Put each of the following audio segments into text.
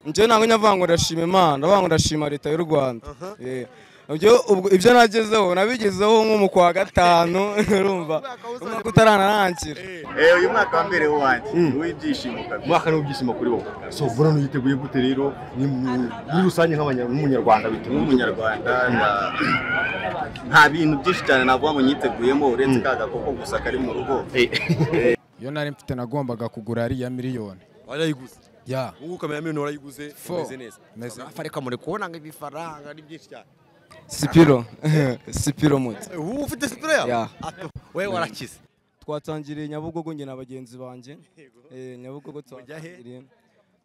njye ntabwo nyavuga ngo ndashima Imana ndavuga ngo ndashima leta y'u Rwanda ibyo nagezeho nabigezeho nko mu kwa gatanu urumva umwaka utaranarangira uyu mwaka wa mbere wanjye w'ibyishimo kabisa umwaka n'ubyishimo kuri wowe so vuba nuyiteguye gute rero muri rusange nk'umunyarwanda bitewe n'umunyarwanda nta bintu byinshi cyane navuga ngo nyiteguyemo uretse ka gakoko gusa kari mu rugo iyo nari mfite nagombaga kugura ariya miliyoni warayiguze ya ubu kamera miliyoni warayiguze umeze neza afareka muri kubona ngo ibifaranga ari byinshi cyane Sipiro muti ubu ufite sipiro ya wewe warakize twatangiriye Nyabugogo nge na bagenzi banjye Nyabugogo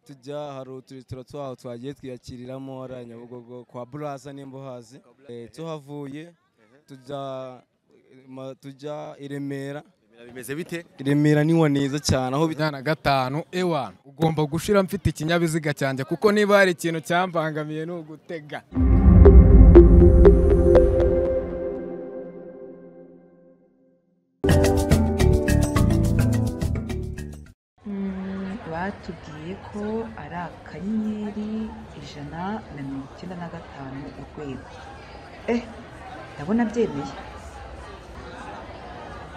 tujya hari uturitiro twaho twagiye twiyakiriramo ari Nyabugogo kwa Buraza n'imbohazi tuhavuye tujya i Remera bimeze bite Remera niho neza cyane aho bijana 5 ewana ugomba gushira mfite ikinyabiziga cyanjye kuko niba hari ikintu cyambangamiye no gutega batubwiye ko ari akanyenyeri 195 urwego ndabona byemeye.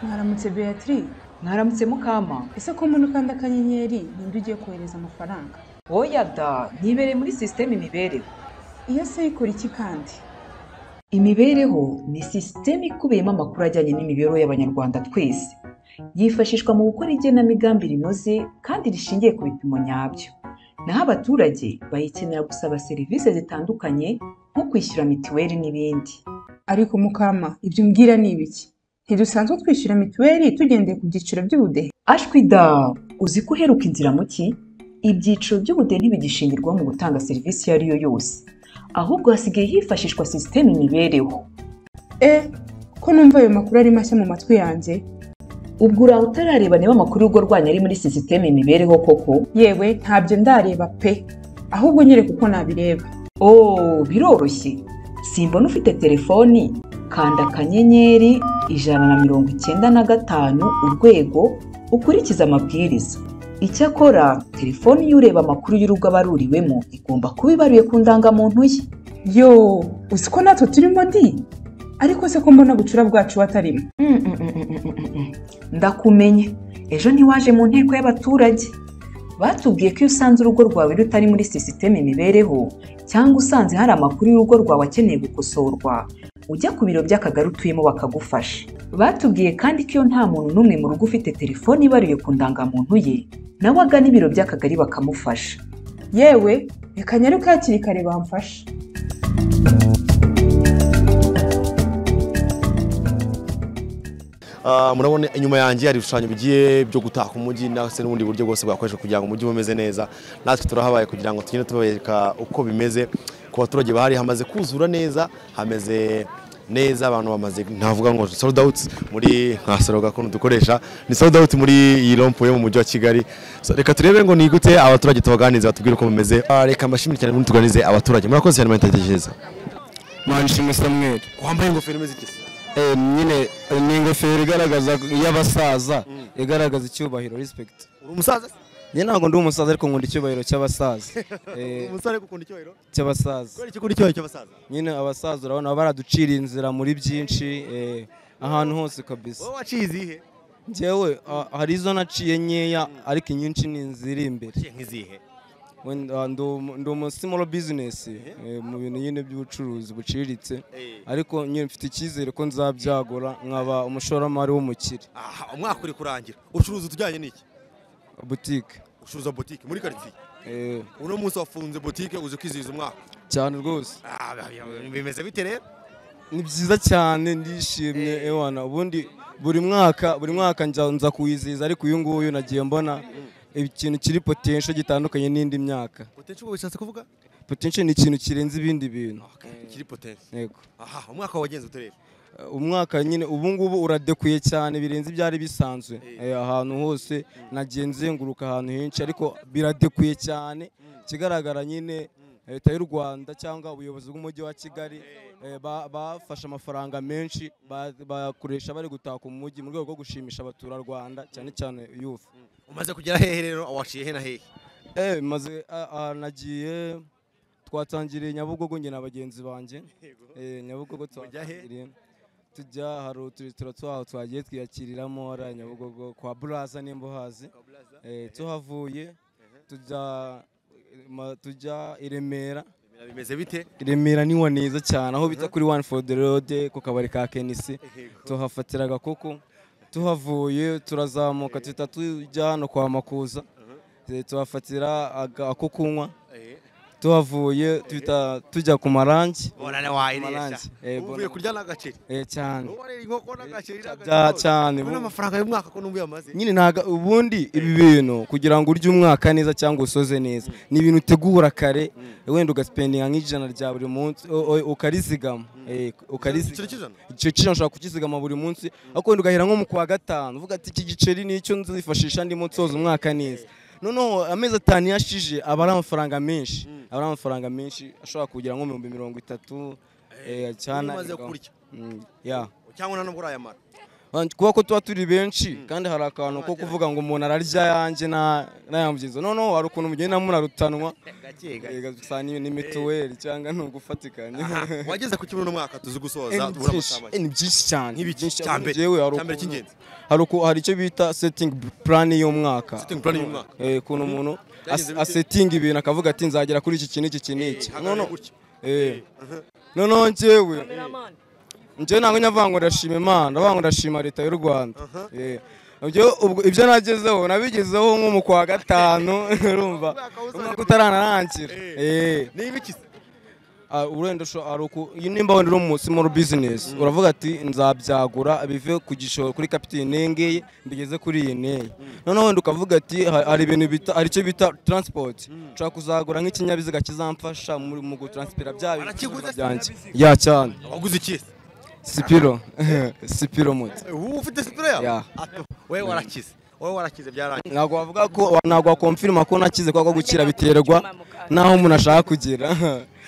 Mwaramutse Beatrice. Mwaramutse Mukama. Ese ko umuntu kandi akanyenyeri ninde ugiye kohereza amafaranga? Oya da, nibereye muri system imibereho. Iyo se ikora iki kandi? Imibereho ni system ikubiyemo amakuru ajyanye n'imibereho y'abanyarwanda twese. Yifashishwa mu gukora igenamigambi rinoze kandi rishingiye ku bipimo nyabyo. Naho abaturage bayikenera gusaba serivisi zitandukanye nko kwishyura mituweli n'ibindi. Ariko Mukama, ibyo umbwira ni ibiki? Ntidusanzwe twishyura mituweli tugendeye ku byiciro by'ubudehe? Ashwi da, uzi ko uheruka inzira muki? Ibyiciro by'ubudehe ntibigishingirwaho mu gutanga serivisi iyo ari yo yose. Ahubwo hasigaye hifashishwa system imibereho. Ko numva ayo makuru ari mashya mu matwi yanjye. Ubwo uraho utarareba niba amakuru y'urugo rwanyu ari muri system imibereho koko? Yewe ntabyo ndareba pe. Ahubwo nyereka uko nabireba. Biroroshye. Simbona ufite telefoni, kanda akanyenyeri 195 urwego ukurikiza amabwiriza. Icyakora telefoni y'ureba amakuru y'urugo abaruriwemo igomba kuba ibaruye ku ndangamuntu ye. Uzi ko natwe turimo ndi? Ariko se ko mbona bucura bwacu batarimo? Ndakumenye. Ejo ntiwaje mu nteko y'abaturage. Batubwiye ko iyo usanze urugo rwawe rutari muri system imibereho cyangwa usanze hari amakuru y'urugo rwawe akeneye gukosorwa, ujya ku biro by'akagari utuyemo bakagufasha. Batubwiye kandi ko iyo nta muntu n'umwe mu rugo ufite telefoni ibaruye ku ndangamuntu ye, nawe agana ibiro by'akagari bakamufasha. Yewe reka nyaruke hakiri kare bamfasha. murabona inyuma yanjye hari ibishushanyo bigiye byo gutaka umujyi ndetse n'ubundi buryo bwose bwakoreshwa kugira ngo umujyi umeze neza. Natwe turahabaye kugira ngo tugende tubereka uko bimeze ku baturage bahari. Hamaze kuzura neza, hameze neza, abantu bamaze ntavuga ngo sold out muri nka Saroga ko dukoresha, ni sold out muri iyi rompo yo mu mujyi wa Kigali. Reka turebe ngo ni gute abaturage tubaganiza batubwire uko bimeze. Reka mbashimire cyane muri tuganize abaturage. Murakoze cyane mwantegereje. Manishimwe Samuel. Wambaye ingofero imeze iki? Nyine ni ingofero igaragaza y'abasaza, igaragaza icyubahiro, respect. Uri umusaza? Nyine ntabwo ndi umusaza ariko nkunda icyubahiro cy'abasaza. Umusare gukunda icyubahiro cy'abasaza. Kwari ikikunda icyubahiro cy'abasaza? Nyine abasaza urabona baraducira inzira muri byinshi ahantu hose kabisa. Wowe waciye izihe? Njyewe hari izo naciye nkeya ariko inyinshi ni inzira imbere. Nk'izihe? Ndi small business mu bintu nyine by'ubucuruzi buciriritse ariko nyine mfite icyizere ko nzabyagura nkaba umushoramari w'umukire. Umwaka uri kurangira ucuruza tujyanye n'iki? Boutique. Ucuruza boutique muri quartier? Uno munsi wafunze boutique uzi kwizihiza umwaka? Cyane rwose. Bimeze bite rero? Ni byiza cyane, ndishimye ewana. Ubundi buri mwaka nza kuyizihiza ariko uyu nguyu nagiye mbona ikintu kiri potential gitandukanye n'indi myaka. Potential bishatse kuvuga? Potential ni ikintu kirenze ibindi bintu. Kiri potential. Yego. Umwaka wagenze uterera. Umwaka nyine ubu ngubu uradekuye cyane birenze byari bisanzwe. Ahantu hose nagiye nzenguruka ahantu henshi ariko biradekuye cyane. Kigaragara nyine leta y'u Rwanda cyangwa ubuyobozi bw'umujyi wa Kigali bafashe amafaranga menshi bakoresha bari gutaka umujyi mu rwego rwo gushimisha abaturarwanda cyane cyane youth. Umaze kugera hehe rero waciye he na hehe? maze nagiye twatangiriye Nyabugogo njye na bagenzi banjye Nyabugogo twatangiriye tujya hari uturisitora twaho twagiye twiyakiriramo ari Nyabugogo kwa Buraza n'imbohazi tuhavuye tujya i Remera. Bimeze bite? Remera ni neza cyane aho bita kuri One for the Road ku kabari ka Kenisi tuhafatira agakoko tuhavuye turazamuka tujya hano kwa Makuza tuhafatira ako kunywa tuhavuye tujya ku Marangi. Uvuye kurya n'agaceri cyane inkoko n'agaceri cyane n'amafaranga y'umwaka ko numbuye amaze nyine ntaga ubundi ibi bintu kugira ngo urye umwaka neza cyangwa usoze neza ni ibintu utegura kare wenda ugaspendinga nk'ijana rya buri munsi ukarizigama icyo kintu ushobora kukizigama buri munsi ariko wenda ugahera nko mu kwa gatanu uvuga ati iki giceri nicyo nzifashisha ndimo nsoza umwaka neza noneho amezi 5 yashije aba ari amafaranga menshi ashobora kugira nko 30,000 cyane cyangwa nubwo urayamara kuba ko tuba turi benshi kandi hari akantu ko kuvuga ngo umuntu ararya yanjye n'ayamubyizo noneho hari ukuntu mugenda munarutanwa ni mituweli cyangwa ni ugufatikanya. Wageze ku kibuno mwaka tuzi gusoza ni byinshi cyane cyambere cy'ingenzi hari icyo bita setting plan y'umwaka ukuntu umuntu asetinga ibintu akavuga ati nzagera kuri iki kintu noneho njyewe ntabwo nyavanga ndashima Imana ndavanga ndashima leta y'u Rwanda ibyo nagezeho nabigezeho nko mu kwa gatanu urumva umwaka utaranarangira urenda nimba wenda uri mu small business uravuga ati nzabyagura bive ku gishoro kuri capital nengeye mbigeze kuri iyi neye noneho wenda ukavuga ati hari ibintu hari icyo bita transport nshaka kuzagura nk'ikinyabiziga kizamfasha mu gutranspira byanjye cyane. Waguze iki? Sipiro moto. Ufite Sipiro yawe? Wewe warakize byarangiye. Ntabwo wavuga ko ntabwo wakonfirma ko nakize kwa gukira biterwa naho umuntu ashaka kugera.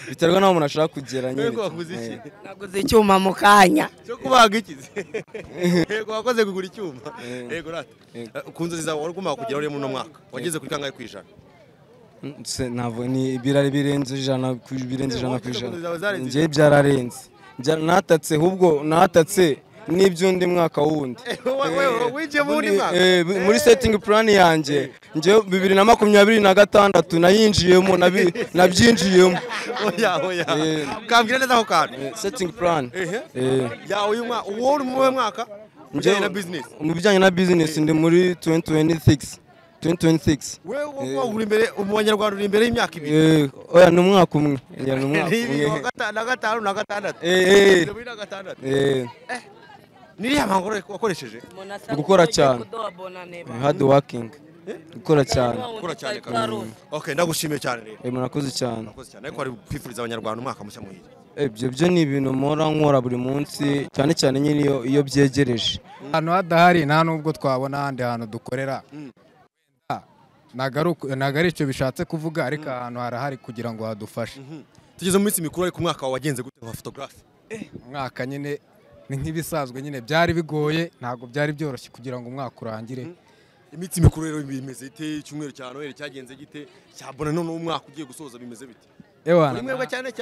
Biterwa naho umuntu ashaka kugera nyine. Naguze icyuma mu kanya. Cyo kubaga ikize. Yego wakoze kugura icyuma. Yego rata. Kunze zizawe waruguma kugera uri mu mwaka. Wageze kuri kangahe kwijana? Ntabwo ni birenze ijana ku ijana. Ngiye byararenze. Natatse ahubwo natatse n'iby'undi mwaka wundi muri setting plan yanjye nje 2026 nayinjiyemo nabyinjiyemo kambwira neza aho kandi setting plan yawe uyu mwaka uwo mu mwaka nje na business mu bijyanye na business ndi muri 2026 wewe uri imbere umubanyarwanda uri imbere y'imyaka ibiri oya ni umwaka umwe na gatandatu niriya mpamvu wakoresheje gukora cyane hard working gukora cyane okay ndagushimiye cyane rero murakoze cyane ariko ari kwifuriza abanyarwanda umwaka mushya muhire ibyo ni ibintu nkora buri munsi cyane cyane nyine iyo byegereje hano hadahari nta nubwo twabona ahandi hantu dukorera ntago ari icyo bishatse kuvuga ariko ahantu harahari kugira ngo hadufashe. Tugeze mu minsi mikuru ariko umwaka wawe wagenze gute nka photographe? Umwaka nyine ni nk'ibisanzwe nyine byari bigoye ntago byari byoroshye kugira ngo umwaka urangire. Iminsi mikuru rero bimeze ite? Icyumweru cya Noheli cyagenze gite? Cyabona none umwaka ugiye gusoza bimeze bite? Mwebwe cyane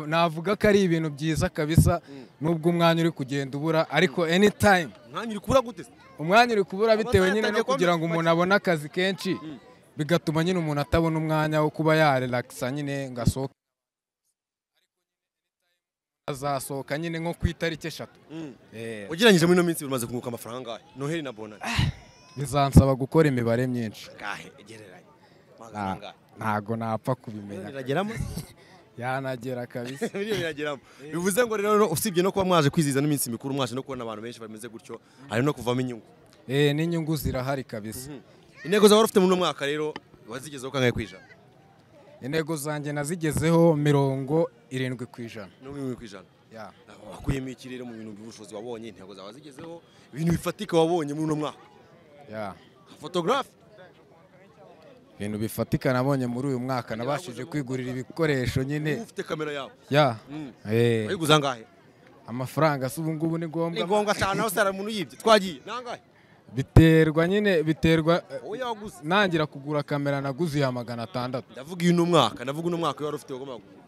navuga ko ari ibintu byiza kabisa nubwo umwanya uri kugenda ubura ariko anytime umwanya uri kubura gute? Umwanya uri kubura bitewe nyine no kugira ngo umuntu abone akazi kenshi bigatuma nyine umuntu atabona umwanya wo kuba yarelaxa nyine ngasohoka azasohoka nyine nko ku itariki 3. Ugeranyije muri no minsi bimaze kunguka amafaranga angahe? Noheli na Bonani bizansaba gukora imibare myinshi. Gahe egereranye. Ntago napfa kubimenya. Birageramo? Yanagera kabisa. Birageramo. Bivuze ngo rero usibye no kuba mwaje kwiziza n'iminsi mikuru mwaje no kubona abantu benshi bameze gutyo hari no kuvamo inyungu. N'inyungu zirahari kabisa. Intego zawe ufite mu mwaka rero wazigezeho kangahe kwijana? Intego zanjye nazigezeho 70%. 70%. Ya. Wakuyemo iki rero mu bintu by'ubushobozi wabonye intego zawe zigezeho ibintu bifatika wabonye muri mwaka? Ya. Photographe ibintu bifatika nabonye muri uyu mwaka nabashije kwigurira ibikoresho nyine. Ufite kamera yawe? Ya. Ayiguza ngahe? Amafaranga se ubu ngubu ni ngombwa. Ni ngombwa cyane aho sara muntu yibye. Twagiye nangahe? biterwa nyine biterwa oya waguze nangira kugura kamera naguze ya 600. ndavuga uyu n'umwaka ndavuga uno mwaka wari ufite ugomba kugura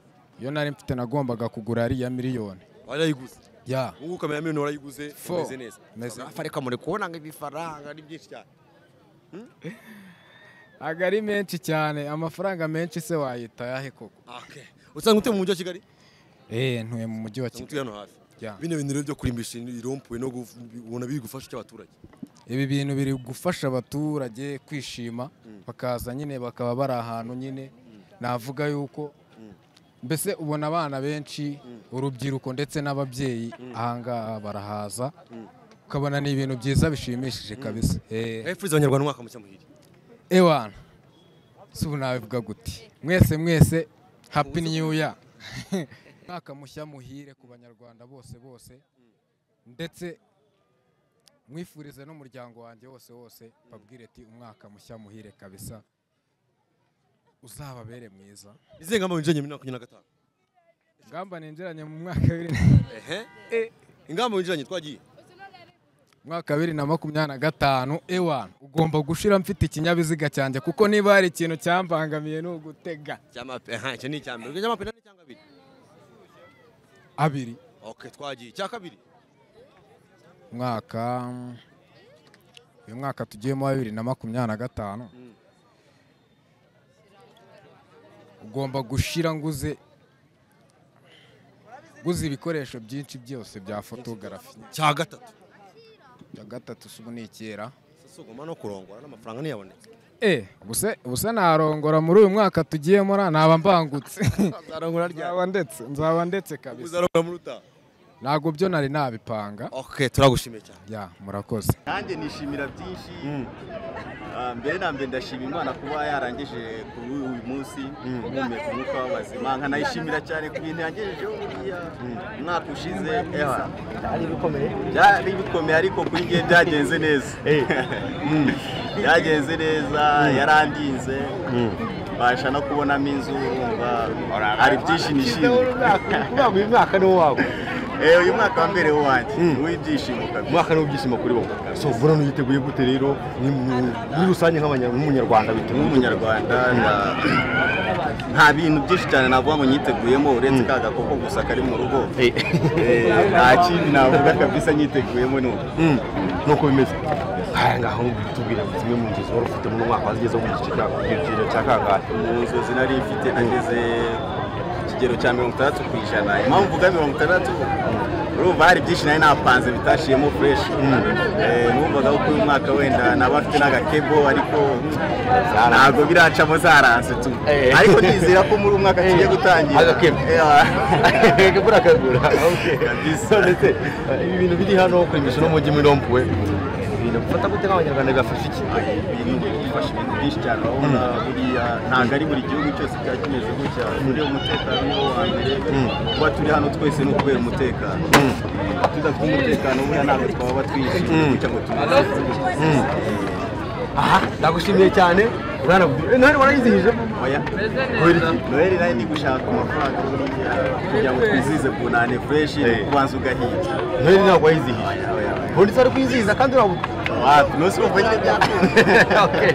Iyo nari mfite nagombaga kugura ari ya miliyoni. warayiguze Ya. ubu kamera miliyoni warayiguze umeze neza Meze. afareka muri kubona ngo ibifaranga ari byinshi cyane Agari menshi cyane amafaranga menshi se wayita yahe koko. okay usanga utuye mu mujyi wa Kigali Ntuye mu mujyi wa utuye Kigali. hano hafi Ya. bino bintu rero byo kurimbisha irompuwe no ubona biri gufasha cy'abaturage Ibi bintu biri gufasha abaturage kwishima bakaza nyine bakaba bari ahantu nyine navuga yuko mbese ubona abana benshi urubyiruko ndetse n'ababyeyi ahangaha barahaza ukabona ni ibintu byiza bishimishije kabisa. Furiza abanyarwanda umwaka mushya muhire Ewana si ubu nabivuga gute mwese happy new year umwaka mushya muhire ku banyarwanda bose ndetse mwifurize n'umuryango wanjye wose babwire ati umwaka mushya muhire kabisa uzababere mwiza. izihe ngamba winjiranye muri 2025 Ngamba ninjiranye mu mwaka 2000 ingamba winjiranye twagiye mwaka 2025 ewana ugomba gushira mfite ikinyabiziga cyanjye kuko niba hari ikintu cyambangamiye no gutega icyo ni icyambere ujya amapena ni cyangwa abiri. okay twagiye cya kabiri uyu mwaka tugiyemo wa 2025 ugomba gushira nguze ibikoresho byinshi byose bya photography. cya gatatu Ya gatatu subu ni kera sogoma no kurongora n'amafaranga niyabonetse ubuse narongora muri uyu mwaka tugiyemo naba mbangutse zarongora nzaba ndetse kabisa uzarongora muri uta ntago byo nari nabipanga. okay turagushimiye cyane Ya murakoze. nanjye nishimira byinshi mbere na mbere ndashima Imana kuba yarangije kuri uyu munsi guhumeka umwuka w'abazima nkanayishimira cyane ku bintu yangejejeho umwaka ushize byari bikomeye ariko kuri njye byagenze neza byagenze neza yarandinze mbasha no kubonamo inzu hari byinshi nishimiye. uyu mwaka ni wawe uyu mwaka wa mbere wanjye w'ibyishimo kabisa. umwaka ni ubyishimo kuri bo so ubona nuyiteguye gute rero muri rusange nk'umunyarwanda bitewe n'umunyarwanda nta bintu byinshi cyane navuga ngo nyiteguyemo uretse ka gakoko gusa kari mu rugo nta kindi navuga kabisa nyiteguyemo nuko bimeze ngaho tubwira zimwe mu nzozi wari ufite mu mwaka wazigezeho mu gice cya kangahe. mu nzozi nari mfite nageze kigero cya 60%. Impamvu mvuga 60% urumva hari byinshi nari napanze bitashiyemo fresh. Numvaga ko uyu mwaka wenda naba afite n'agakebo ariko ntabwo biracamo zaranse tu. Ariko nizera ko muri umwaka tugiye gutangira agakebo kagura kagura. Okay kabisa ndetse ibi bintu biri hano kurimbisha no mu mujyi mirompuwe gufata gute nk'abanyarwanda bafasha iki ibintu bifasha ibintu byinshi cyane urabona buriya ntabwo ari buri gihugu cyose cyaba kimeze gutya muri umutekano niwo wa mbere kuba turi hano twese ni ukubera umutekano tudafite umutekano buriya ntabwo twaba twishimiye gutya ngo tumeze aha ndagushimiye cyane Noheli warayizihije oya Noheli nayo ni gushaka amafaranga kugira ngo twizihize bunane fresh kubanza ugahiga Noheli ntabwo wayizihije ubundi se ari kwizihiza kandi urabuze wapi no si uvuye bya okay